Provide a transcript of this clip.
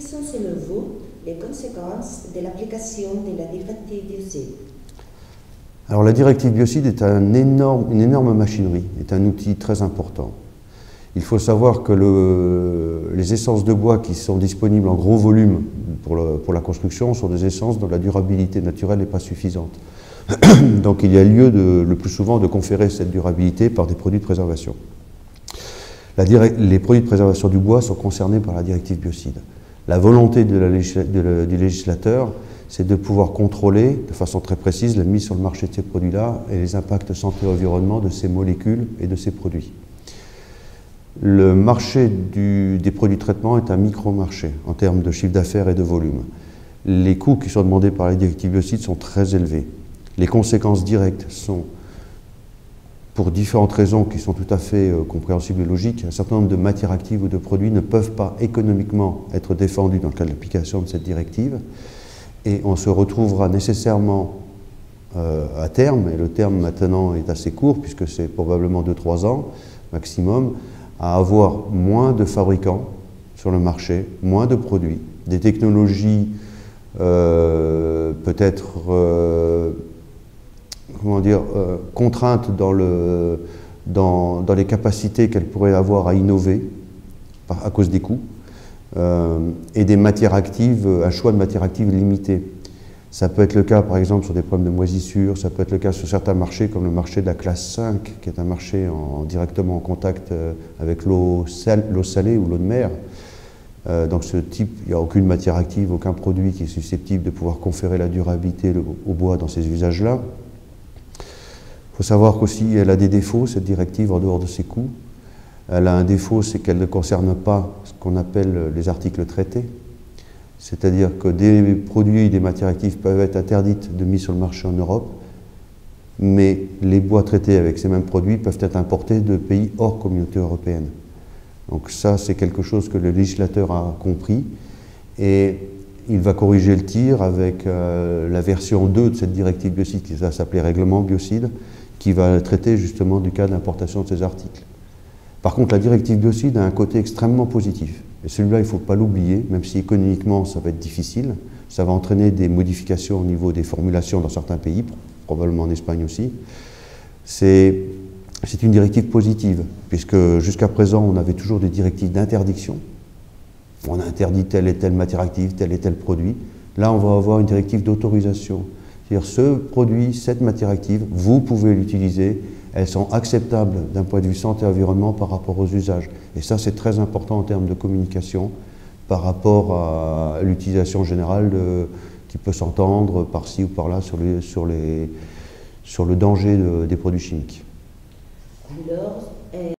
Quelles sont selon vous les conséquences de l'application de la directive biocide? Alors la directive biocide est une énorme machinerie, est un outil très important. Il faut savoir que les essences de bois qui sont disponibles en gros volume pour la construction sont des essences dont la durabilité naturelle n'est pas suffisante. Donc il y a lieu le plus souvent de conférer cette durabilité par des produits de préservation. Les produits de préservation du bois sont concernés par la directive biocide. La volonté du législateur, c'est de pouvoir contrôler de façon très précise la mise sur le marché de ces produits-là et les impacts santé-environnement de ces molécules et de ces produits. Le marché des produits de traitement est un micro-marché en termes de chiffre d'affaires et de volume. Les coûts qui sont demandés par la directive biocide sont très élevés. Les conséquences directes sont, pour différentes raisons qui sont tout à fait compréhensibles et logiques, un certain nombre de matières actives ou de produits ne peuvent pas économiquement être défendus dans le cadre de l'application de cette directive. Et on se retrouvera nécessairement à terme, et le terme maintenant est assez court puisque c'est probablement 2-3 ans maximum, à avoir moins de fabricants sur le marché, moins de produits, des technologies peut-être contraintes dans les capacités qu'elles pourraient avoir à innover à cause des coûts, et des matières actives, un choix de matières actives limité. Ça peut être le cas par exemple sur des problèmes de moisissure, ça peut être le cas sur certains marchés comme le marché de la classe 5, qui est un marché directement en contact avec l'eau salée ou l'eau de mer. Donc ce type, il n'y a aucune matière active, aucun produit qui est susceptible de pouvoir conférer la durabilité au bois dans ces usages-là. Il faut savoir qu'aussi elle a des défauts, cette directive, en dehors de ses coûts. Elle a un défaut, c'est qu'elle ne concerne pas ce qu'on appelle les articles traités. C'est-à-dire que des produits, des matières actives peuvent être interdites de mise sur le marché en Europe, mais les bois traités avec ces mêmes produits peuvent être importés de pays hors communauté européenne. Donc ça, c'est quelque chose que le législateur a compris, et il va corriger le tir avec la version 2 de cette directive biocide, qui va s'appeler règlement biocide, qui va traiter justement du cas d'importation de ces articles. Par contre, la directive biocide a un côté extrêmement positif. Et celui-là, il ne faut pas l'oublier, même si économiquement ça va être difficile. Ça va entraîner des modifications au niveau des formulations dans certains pays, probablement en Espagne aussi. C'est une directive positive, puisque jusqu'à présent, on avait toujours des directives d'interdiction. On a interdit telle et telle matière active, tel et tel produit. Là, on va avoir une directive d'autorisation. C'est-à-dire, ce produit, cette matière active, vous pouvez l'utiliser. Elles sont acceptables d'un point de vue santé et environnement par rapport aux usages. Et ça, c'est très important en termes de communication par rapport à l'utilisation générale qui peut s'entendre par-ci ou par-là sur le danger des produits chimiques. Alors,